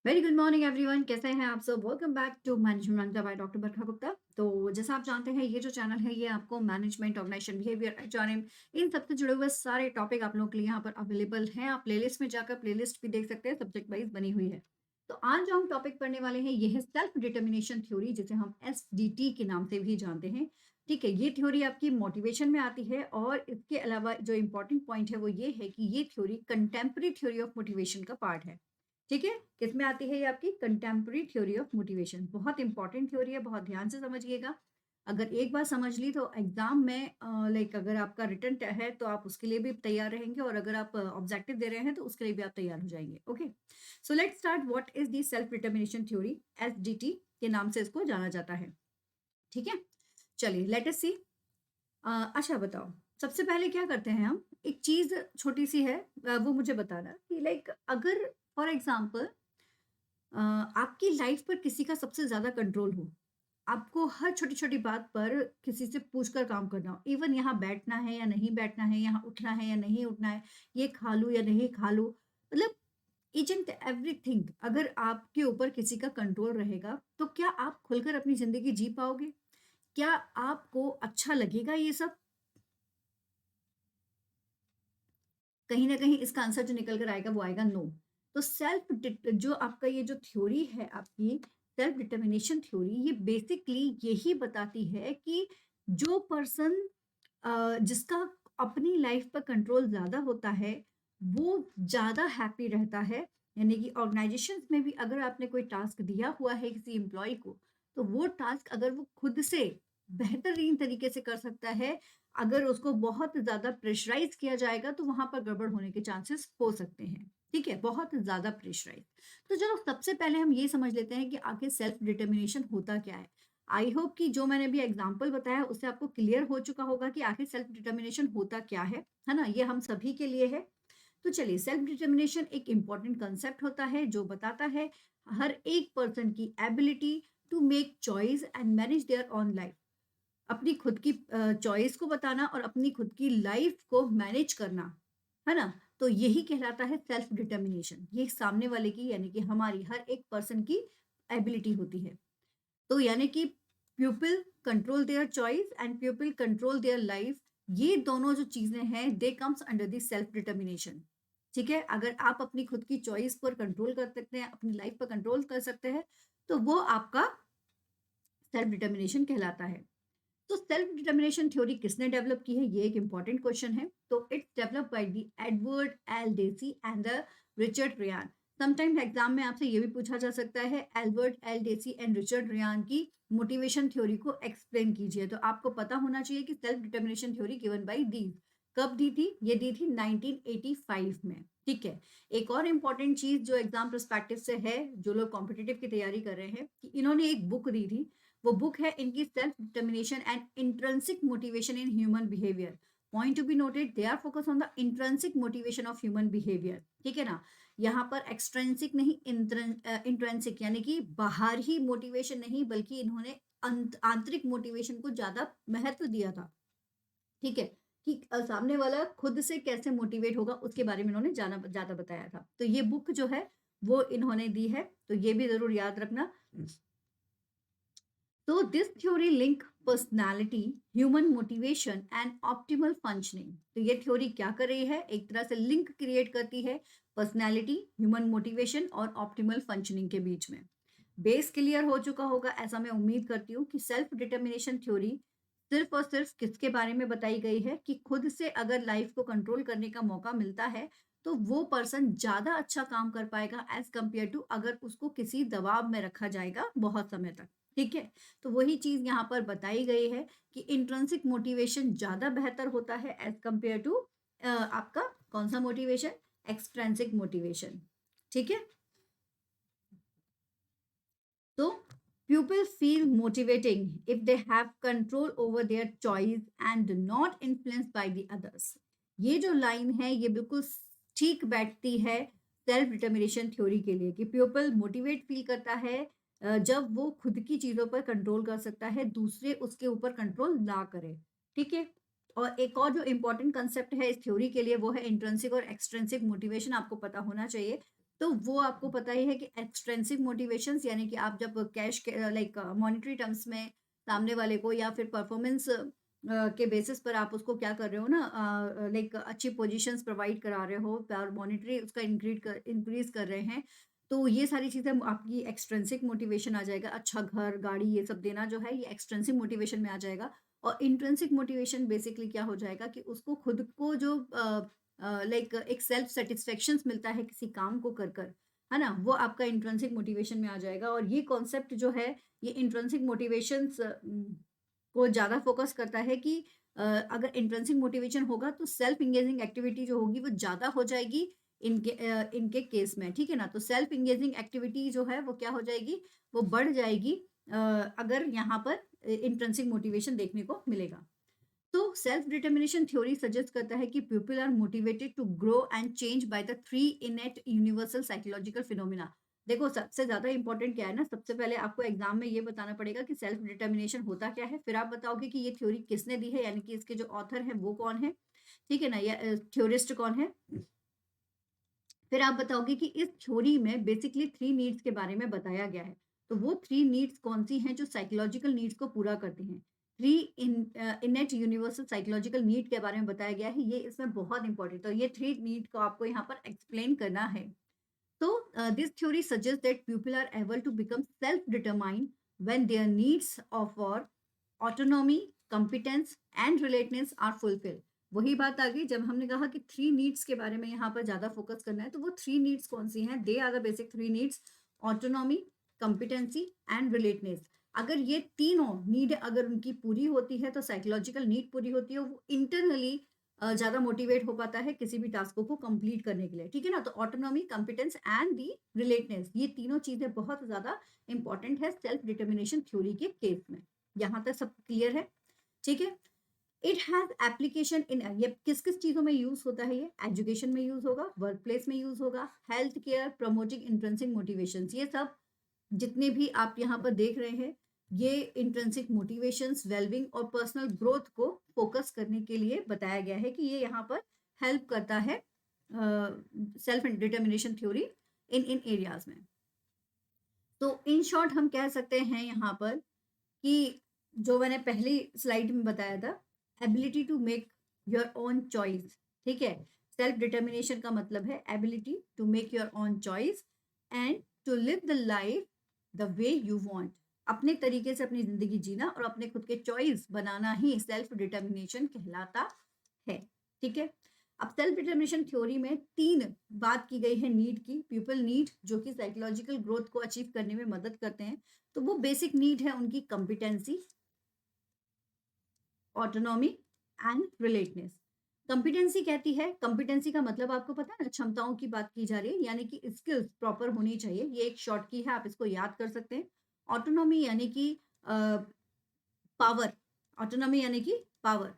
Very good morning everyone, कैसे हैं आप सब। Welcome back to management by doctor Barkha Gupta. तो जैसा आप जानते हैं, ये जो चैनल है ये आपको मैनेजमेंट, ऑर्गेनाइजेशन, बिहेवियर, एचआरएम, इन सबसे जुड़े हुए सारे टॉपिक आप लोगों के लिए यहाँ पर अवेलेबल हैं। आप प्लेलिस्ट में जाकर प्लेलिस्ट भी देख सकते हैं, सब्जेक्ट वाइज बनी हुई है। तो आज जो हम टॉपिक पढ़ने वाले हैं ये है सेल्फ डिटर्मिनेशन थ्योरी, जिसे हम एसडीटी के नाम से भी जानते हैं। ठीक है, ये थ्योरी आपकी मोटिवेशन में आती है और इसके अलावा जो इंपॉर्टेंट पॉइंट है वो ये है कि ये theory contemporary theory of motivation का पार्ट है। ठीक है, किसमें आती है ये आपकी कंटेम्प्रेरी थ्योरी ऑफ मोटिवेशन। बहुत इंपॉर्टेंट थ्योरी है, बहुत ध्यान से समझिएगा। अगर एक बार समझ ली तो एग्जाम में लाइक अगर आपका रिटर्न है तो आप उसके लिए भी तैयार रहेंगे, और अगर आप ऑब्जेक्टिव दे रहे हैं तो उसके लिए भी आप तैयार हो जाएंगे। Okay, so let's start. What is the self determination theory? SDT के नाम से इसको जाना जाता है। ठीक है, चलिए लेट अस सी। अच्छा बताओ, सबसे पहले क्या करते हैं हम, एक चीज छोटी सी है, वो मुझे बताना कि लाइक अगर फॉर एग्जाम्पल आपकी लाइफ पर किसी का सबसे ज्यादा कंट्रोल हो, आपको हर छोटी छोटी बात पर किसी से पूछकर काम करना हो, इवन यहाँ बैठना है या नहीं बैठना है, यहाँ उठना है या नहीं उठना है, ये खा लूँ या नहीं खा लूँ, मतलब ईच एंड एवरीथिंग अगर आपके ऊपर किसी का कंट्रोल रहेगा तो क्या आप खुलकर अपनी जिंदगी जी पाओगे? क्या आपको अच्छा लगेगा ये सब? कहीं ना कहीं इसका आंसर जो निकल कर आएगा वो आएगा नो। तो सेल्फ जो आपका ये जो थ्योरी है आपकी सेल्फ डिटर्मिनेशन थ्योरी, ये बेसिकली यही बताती है कि जो पर्सन जिसका अपनी लाइफ पर कंट्रोल ज्यादा होता है वो ज्यादा हैप्पी रहता है। यानी कि ऑर्गेनाइजेशन में भी अगर आपने कोई टास्क दिया हुआ है किसी एम्प्लॉय को, तो वो टास्क अगर वो खुद से बेहतरीन तरीके से कर सकता है, अगर उसको बहुत ज्यादा प्रेशराइज किया जाएगा तो वहां पर गड़बड़ होने के चांसेस हो सकते हैं। ठीक है, बहुत ज्यादा प्रेशराइज। तो चलो सबसे पहले हम ये समझ लेते हैं कि आखिर सेल्फ डिटर्मिनेशन होता क्या है। आई होप कि जो मैंने अभी एग्जाम्पल बताया उससे आपको क्लियर हो चुका होगा कि आखिर सेल्फ डिटर्मिनेशन होता क्या है ना, ये हम सभी के लिए है। तो चलिए, सेल्फ डिटर्मिनेशन एक इंपॉर्टेंट कंसेप्ट होता है जो बताता है हर एक पर्सन की ability to make choice and manage their own life. अपनी खुद की चॉइस को बताना और अपनी खुद की लाइफ को मैनेज करना, है ना। तो यही कहलाता है सेल्फ डिटर्मिनेशन। ये सामने वाले की यानी कि हमारी हर एक पर्सन की एबिलिटी होती है। तो यानी कि people control their choice and people control their life, ये दोनों जो चीजें हैं they comes under the self determination. ठीक है, अगर आप अपनी खुद की चॉइस पर कंट्रोल कर सकते हैं, अपनी लाइफ पर कंट्रोल कर सकते हैं, तो वो आपका सेल्फ डिटर्मिनेशन कहलाता है। तो सेल्फ डिटर्मिनेशन थ्योरी किसने डेवलप की है, ये एक इंपॉर्टेंट क्वेश्चन है। तो it's develop by the Edward L Deci and the Richard Ryan. Sometimes exam में आपसे ये भी पूछा जा सकता है, Albert L Deci and Richard Ryan की मोटिवेशन थ्योरी को एक्सप्लेन कीजिए। तो आपको पता होना चाहिए कि self determination theory given by these कब दी थी, ये दी थी 1985 में। ठीक है, एक और इंपॉर्टेंट चीज जो एग्जाम परस्पेक्टिव से है, जो लोग कॉम्पिटिटिव की तैयारी कर रहे हैं, कि इन्होंने एक बुक दी थी। वो बुक है इनकी self determination and intrinsic motivation in human behaviour. Point to be noted, they are focus on the intrinsic motivation of human behaviour. ठीक है ना, यहाँ पर एक्सट्रेंसिक नहीं, इंट्रेंसिक यानी कि बाहर ही मोटिवेशन नहीं, बल्कि इन्होंने आंतरिक मोटिवेशन को ज्यादा महत्व दिया था। ठीक है, कि सामने वाला खुद से कैसे मोटिवेट होगा उसके बारे में इन्होंने जाना ज्यादा बताया था। तो ये बुक जो है वो इन्होंने दी है, तो ये भी जरूर याद रखना। तो this theory link personality, human motivation and optimal functioning. तो ये थ्योरी क्या कर रही है, एक तरह से लिंक क्रिएट करती है पर्सनालिटी, ह्यूमन मोटिवेशन और ऑप्टिमल फंक्शनिंग के बीच में। बेस क्लियर हो चुका होगा ऐसा मैं उम्मीद करती हूँ कि सेल्फ डिटर्मिनेशन थ्योरी सिर्फ और सिर्फ किसके बारे में बताई गई है कि खुद से अगर लाइफ को कंट्रोल करने का मौका मिलता है तो वो पर्सन ज्यादा अच्छा काम कर पाएगा एज कंपेयर टू अगर उसको किसी दबाव में रखा जाएगा बहुत समय तक। ठीक है, तो वही चीज यहाँ पर बताई गई है कि इंट्रिंसिक मोटिवेशन ज्यादा बेहतर होता है एज कंपेयर टू आपका कौन सा मोटिवेशन, एक्सट्रिंसिक मोटिवेशन। ठीक है, तो pupils feel motivating if they have control over their choice and not influenced by the others। ये जो लाइन है ये बिल्कुल ठीक बैठती है सेल्फ डिटर्मिनेशन थ्योरी के लिए कि प्यूपल मोटिवेट फील करता है जब वो खुद की चीजों पर कंट्रोल कर सकता है, दूसरे उसके ऊपर कंट्रोल ना करे। ठीक है, और एक और जो इंपॉर्टेंट कंसेप्ट है इस थ्योरी के लिए वो है इंट्रिंसिक और एक्सट्रिंसिक मोटिवेशन, आपको पता होना चाहिए। तो वो आपको पता ही है कि एक्सट्रिंसिक मोटिवेशंस यानी कि आप जब कैश के लाइक मॉनेटरी टर्म्स में सामने वाले को या फिर परफॉर्मेंस के बेसिस पर आप उसको क्या कर रहे हो ना, लाइक अच्छी पोजीशंस प्रोवाइड करा रहे हो और मॉनेटरी उसका इंक्रीज कर रहे हैं, तो ये सारी चीज़ें आपकी एक्सट्रिंसिक मोटिवेशन आ जाएगा। अच्छा घर, गाड़ी ये सब देना जो है ये एक्सट्रिंसिक मोटिवेशन में आ जाएगा। और इंट्रिंसिक मोटिवेशन बेसिकली क्या हो जाएगा कि उसको खुद को जो लाइक एक सेल्फ सेटिस्फेक्शंस मिलता है किसी काम को कर, है ना? वो आपका इंट्रिंसिक मोटिवेशन में आ जाएगा। और ये कॉन्सेप्ट जो है ये इंट्रिंसिक मोटिवेशंस को ज़्यादा फोकस करता है कि अगर इंट्रिंसिक मोटिवेशन होगा तो सेल्फ एंगेजिंग एक्टिविटी जो होगी वो ज़्यादा हो जाएगी इनके केस में, ठीक है ना? तो सेल्फ एंगेजिंग एक्टिविटी जो है वो क्या हो जाएगी, वो बढ़ जाएगी अ, अगर यहाँ पर इंट्रिंसिक मोटिवेशन देखने को मिलेगा। तो सेल्फ डिटर्मिनेशन थ्योरी सजेस्ट करता है कि people are motivated to grow and change by the three innate universal psychological phenomena. देखो सबसे ज्यादा इंपॉर्टेंट क्या है ना, सबसे पहले आपको एग्जाम में ये बताना पड़ेगा कि सेल्फ डिटर्मिनेशन होता क्या है, फिर आप बताओगे कि ये थ्योरी किसने दी है, यानी कि इसके जो ऑथर है वो कौन है, ठीक है ना, या थ्योरिस्ट कौन है। फिर आप बताओगे कि इस थ्योरी में बेसिकली थ्री नीड्स के बारे में बताया गया है। तो वो थ्री नीड्स कौन सी हैं जो साइकोलॉजिकल नीड्स को पूरा करती हैं। Three innate universal psychological need के बारे में बताया गया है, ये इसमें बहुत इंपॉर्टेंट। तो ये थ्री नीड को आपको यहाँ पर एक्सप्लेन करना है। तो this theory suggest that people are able to become self determined when their needs of और autonomy, competence and relatedness are fulfilled. वही बात आ गई जब हमने कहा कि थ्री नीड्स के बारे में यहाँ पर ज्यादा फोकस करना है, तो वो थ्री नीड्स कौन सी हैं? They are the basic three needs, autonomy, competency and relatedness. अगर ये तीनों नीड अगर उनकी पूरी होती है तो साइकोलॉजिकल नीड पूरी होती है, वो इंटरनली ज्यादा मोटिवेट हो पाता है किसी भी टास्क को कंप्लीट करने के लिए, ठीक है ना? तो autonomy, competence and the relatedness, ये तीनों चीजें बहुत ज्यादा इंपॉर्टेंट है सेल्फ डिटर्मिनेशन थ्योरी के केस में। यहाँ तक सब क्लियर है, ठीक है? इट हैज एप्लीकेशन इन, ये किस किस चीजों में यूज होता है? ये एजुकेशन में यूज होगा, वर्क प्लेस में यूज होगा, health care, promoting intrinsic motivation, ये सब जितने भी आप यहाँ पर देख रहे हैं ये इंट्रेंसिक मोटिवेशंस, वेलबिंग और पर्सनल ग्रोथ को फोकस करने के लिए बताया गया है कि ये यहाँ पर हेल्प करता है सेल्फ डिटर्मिनेशन थ्योरी इन एरियाज में। तो इन शॉर्ट हम कह सकते हैं यहाँ पर कि जो मैंने पहली स्लाइड में बताया था, ability to make your own choice, ठीक है? सेल्फ डिटर्मिनेशन का मतलब है ability to make your own choice and to live the life the way you want. अपने तरीके से अपनी जिंदगी जीना और अपने खुद के चॉइस बनाना ही सेल्फ डिटर्मिनेशन कहलाता है, ठीक है? अब सेल्फ डिटर्मिनेशन थ्योरी में तीन बात की गई है नीड की। पीपल नीड जो कि साइकोलॉजिकल ग्रोथ को अचीव करने में मदद करते हैं। तो वो बेसिक नीड है उनकी competency, autonomy and relatedness. Competency कहती है, कॉम्पिटेंसी का मतलब आपको पता है ना, क्षमताओं की बात की जा रही है, यानी कि स्किल्स प्रॉपर होनी चाहिए। ये एक शॉर्ट की है, आप इसको याद कर सकते हैं। ऑटोनॉमी यानी कि पावर, ऑटोनॉमी यानी कि पावर,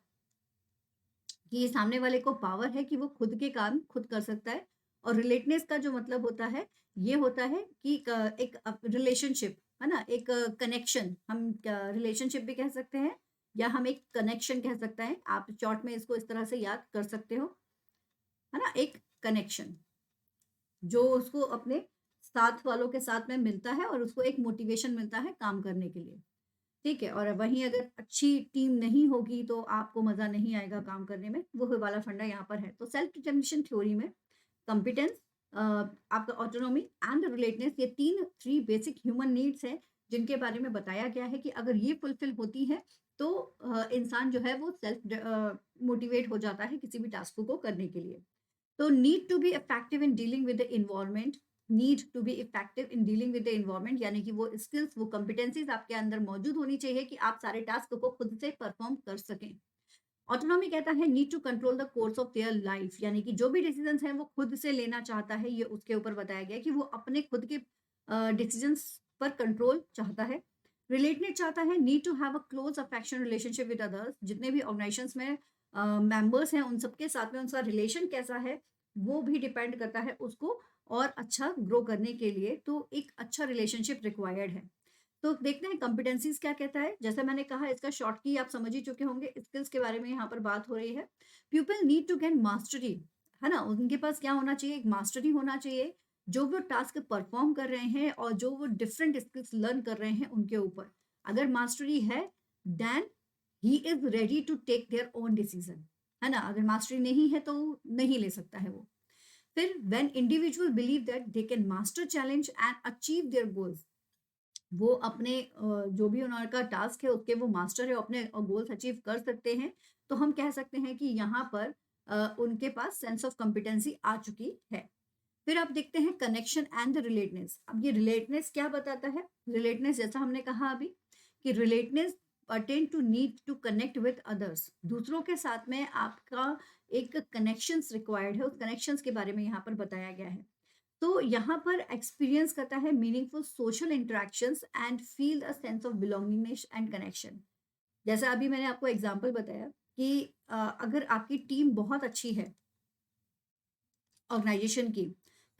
कि सामने वाले को पावर है कि वो खुद के काम खुद कर सकता है। और रिलेटनेस का जो मतलब होता है ये होता है कि एक रिलेशनशिप, है ना, एक कनेक्शन, हम रिलेशनशिप भी कह सकते हैं या हम एक कनेक्शन कह सकते हैं। आप शॉर्ट में इसको इस तरह से याद कर सकते हो, है ना, एक कनेक्शन जो उसको अपने साथ वालों के साथ में मिलता है और उसको एक मोटिवेशन मिलता है काम करने के लिए, ठीक है? और वहीं अगर अच्छी टीम नहीं होगी तो आपको मजा नहीं आएगा काम करने में, वो वाला फंडा यहाँ पर है। तो सेल्फ डिटर्मिनेशन थ्योरी में कॉम्पिटेंस, आपका ऑटोनॉमी एंड रिलेटेडनेस, ये थ्री बेसिक ह्यूमन नीड्स हैं जिनके बारे में बताया गया है कि अगर ये फुलफिल होती है तो इंसान जो है वो सेल्फ मोटिवेट हो जाता है किसी भी टास्क को करने के लिए। तो need to be effective in dealing with the environment, need to be effective in dealing with the environment, यानी कि वो स्किल्स, वो कॉम्पिटेंसीज आपके अंदर मौजूद होनी चाहिए कि आप सारे टास्क को खुद से परफॉर्म कर सकें। ऑटोनॉमी कहता है need to control the course of their life, यानी कि जो भी डिसीजंस हैं वो खुद से लेना चाहता है। ये उसके ऊपर बताया गया है कि वो अपने खुद के डिसीजंस पर कंट्रोल चाहता है। रिलेटनेस चाहता है need to have a close affection relationship with others, जितने भी ऑर्गेनाइजेशंस में मेंबर्स हैं उन सबके साथ में उनका रिलेशन कैसा है वो भी डिपेंड करता है उसको और अच्छा ग्रो करने के लिए। तो एक अच्छा रिलेशनशिप रिक्वायर्ड है। तो देखते हैं कॉम्पिटेंसीज क्या कहता है। जैसा मैंने कहा इसका शॉर्ट की आप समझ ही चुके होंगे, स्किल्स के बारे में यहाँ पर बात हो रही है। People need to get mastery, है ना, उनके पास क्या होना चाहिए? एक मास्टरी होना चाहिए जो वो टास्क परफॉर्म कर रहे हैं और जो वो डिफरेंट स्किल्स लर्न कर रहे हैं उनके ऊपर। अगर मास्टरी है, then he is ready to take their own decision, है ना? अगर मास्टरी नहीं है तो नहीं ले सकता है वो। फिर when individual believe that they can master challenge and achieve their goals, वो अपने जो भी उनका टास्क है उसके वो मास्टर है, अपने गोल्स अचीव कर सकते हैं, तो हम कह सकते हैं कि यहाँ पर उनके पास सेंस ऑफ कॉम्पिटेंसी आ चुकी है। फिर आप देखते हैं कनेक्शन एंड द रिलेटनेस। अब ये रिलेटनेस क्या बताता है? रिलेटनेस जैसा हमने कहा अभी कि relatedness attend to need to connect with others, दूसरों के साथ में आपका एक कनेक्शंस रिक्वायर्ड है, उस कनेक्शंस के बारे में यहाँ पर बताया गया है। तो यहाँ पर एक्सपीरियंस करता है meaningful social interactions and feel a sense of belongingness and connection. जैसा अभी मैंने आपको एग्जांपल बताया कि अगर आपकी टीम बहुत अच्छी है ऑर्गेनाइजेशन की,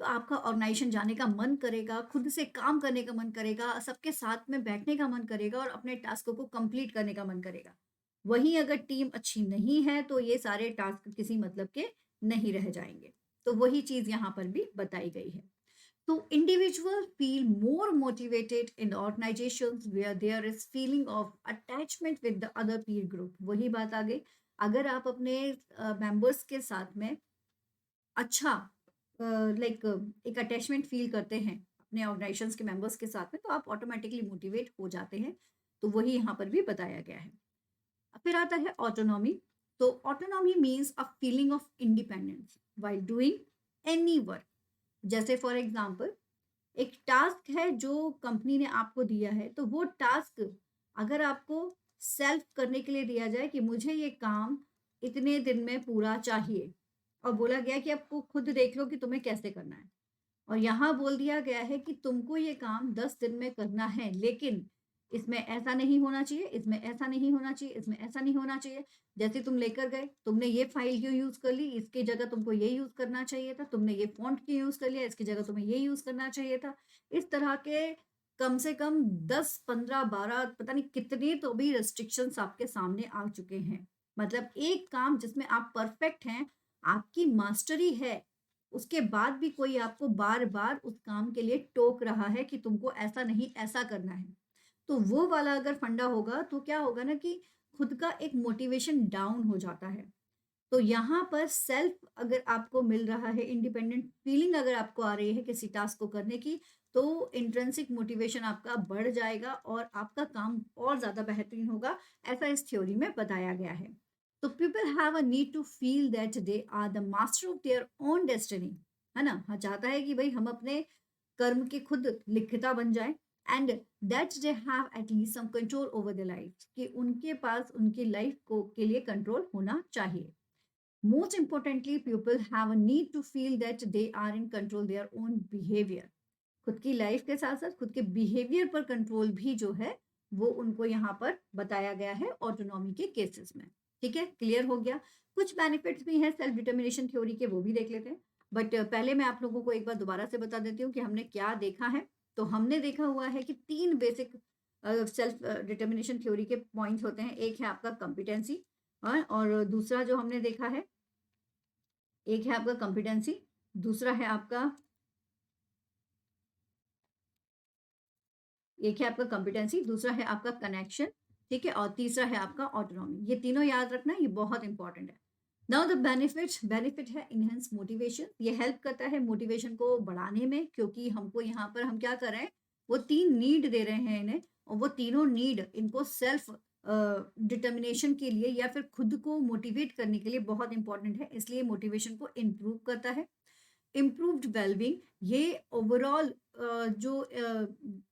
तो आपका ऑर्गेनाइजेशन जाने का मन करेगा, खुद से काम करने का मन करेगा, सबके साथ में बैठने का मन करेगा और अपने टास्कों को कंप्लीट करने का मन करेगा। वहीं अगर टीम अच्छी नहीं है, तो ये सारे टास्क किसी मतलब के नहीं रह जाएँगे। तो वही चीज़ यहाँ पर भी बताई गई है। तो individual feel more motivated in organizations where there is feeling of attachment with the other peer group। वही बात आ गई, अगर आप अपने मेंबर्स के साथ में अच्छा लाइक एक अटैचमेंट फील करते हैं अपने ऑर्गेनाइजेशंस के मेंबर्स के साथ में, तो आप ऑटोमेटिकली मोटिवेट हो जाते हैं। तो वही यहाँ पर भी बताया गया है। फिर आता है ऑटोनॉमी। तो autonomy means a feeling of independence while doing any work. जैसे फॉर एग्जांपल, एक टास्क है जो कंपनी ने आपको दिया है, तो वो टास्क अगर आपको सेल्फ करने के लिए दिया जाए कि मुझे ये काम इतने दिन में पूरा चाहिए, और बोला गया कि आपको खुद देख लो कि तुम्हें कैसे करना है, और यहाँ बोल दिया गया है कि तुमको ये काम 10 दिन में करना है, लेकिन इसमें ऐसा नहीं होना चाहिए, इसमें ऐसा नहीं होना चाहिए, इसमें ऐसा नहीं होना चाहिए। जैसे तुम लेकर गए, तुमने ये फाइल क्यों यूज़ कर ली, इसकी जगह तुमको ये यूज़ करना चाहिए था, तुमने ये फ़ॉन्ट क्यों यूज़ कर लिया, इसकी जगह तुम्हें ये यूज़ करना चाहिए था। इस तरह के कम से कम 10, 15, 12 पता नहीं कितने तो भी रिस्ट्रिक्शंस आपके सामने आ चुके हैं। मतलब एक काम जिसमें आप परफेक्ट हैं, आपकी मास्टरी है, उसके बाद भी कोई आपको बार-बार उस काम के लिए टोक रहा है कि तुमको ऐसा नहीं, ऐसा करना है। तो वो वाला अगर फंडा होगा, तो क्या होगा ना कि खुद का एक मोटिवेशन डाउन हो जाता है। तो यहाँ पर सेल्फ अगर आपको मिल रहा है, इंडिपेंडेंट फीलिंग अगर आपको आ रही है किसी टास्क को करने की, तो इंट्रिंसिक मोटिवेशन आपका बढ़ जाएगा और आपका काम और ज़्यादा बेहतरीन होगा, ऐसा इस थ्योरी में बताया गया है। तो people have a need to feel that they are the master of their own destiny, है ना? हाँ, चाहता है कि भई हम अपने कर्म के खुद लिखिता बन जाएँ, and that they have at least some control over their life, कि उनके पास उनकी लाइफ को के लिए कंट्रोल होना चाहिए। Most importantly, people have a need to feel that they are in control their own behavior। खुद की लाइफ के साथ साथ खुद के बिहेवियर पर कंट्रोल भी जो है वो उनको यहाँ पर बताया गया है ऑटोनॉमी के केसेस में। ठीक है, क्लियर हो गया। कुछ बेनिफिट्स भी हैं सेल्फ डिटर्मिनेशन थ्योरी के, वो भी देख लेते हैं। बट पहले मैं आप लोगों को एक बार दोबारा से बता देती हूँ कि हमने क्या देखा है। तो हमने देखा हुआ है कि तीन बेसिक सेल्फ डिटर्मिनेशन थ्योरी के पॉइंट्स होते हैं। एक है आपका कॉम्पिटेंसी, और दूसरा जो हमने देखा है, एक है आपका कॉम्पिटेंसी, दूसरा है आपका एक है आपका कॉम्पिटेंसी, दूसरा है आपका कनेक्शन, ठीक है? और तीसरा है आपका ऑटोनॉमी। ये तीनों याद रखना, ये बहुत इंपॉर्टेंट है। नाउ द बेनिफिट है इनहेंस मोटिवेशन। ये हेल्प करता है मोटिवेशन को बढ़ाने में, क्योंकि हमको यहाँ पर हम क्या कर रहे हैं, वो 3 नीड दे रहे हैं इन्हें, और वो तीनों नीड इनको सेल्फ डिटर्मिनेशन के लिए या फिर खुद को मोटिवेट करने के लिए बहुत इंपॉर्टेंट है, इसलिए मोटिवेशन को इम्प्रूव करता है। इम्प्रूव्ड वेलबींग, ये ओवरऑल जो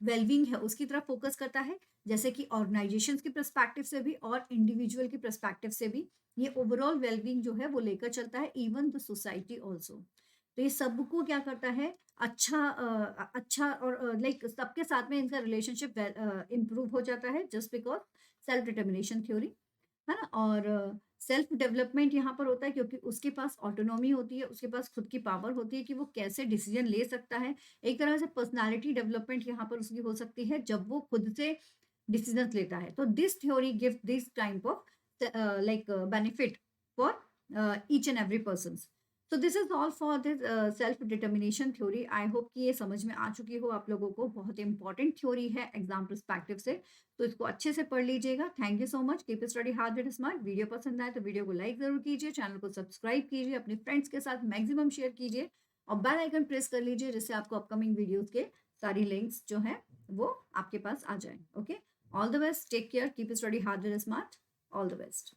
वेलबींग है उसकी तरफ फोकस करता है, जैसे कि ऑर्गेनाइजेशंस के पर्सपेक्टिव से भी और इंडिविजुअल के पर्सपेक्टिव से भी ये ओवरऑल वेलबींग जो है वो लेकर चलता है, इवन द सोसाइटी ऑल्सो। तो ये सबको क्या करता है, अच्छा अच्छा, और लाइक सबके साथ में इनका रिलेशनशिप इम्प्रूव हो जाता है, just because self determination theory, है ना? और सेल्फ डेवलपमेंट यहाँ पर होता है क्योंकि उसके पास ऑटोनॉमी होती है, उसके पास खुद की पावर होती है कि वो कैसे डिसीजन ले सकता है। एक तरह से पर्सनैलिटी डेवलपमेंट यहाँ पर उसकी हो सकती है जब वो खुद से डिसीजन लेता है। तो this theory give this type of like benefit for each and every person. So this is all for this self determination theory. I hope कि ये समझ में आ चुकी हो आप लोगों को। बहुत इंपॉर्टेंट थ्योरी है एग्जाम परस्पेक्टिव से, तो इसको अच्छे से पढ़ लीजिएगा। Thank you so much. Keep study hard and smart. Video पसंद आए तो वीडियो को लाइक जरूर कीजिए, चैनल को सब्सक्राइब कीजिए, अपने फ्रेंड्स के साथ मैक्सिमम शेयर कीजिए और बेल आइकन प्रेस कर लीजिए, जिससे आपको अपकमिंग वीडियोस के सारी लिंक्स जो है वो आपके पास आ जाए। Okay, all the best, take care, keep study hard and smart, all the best.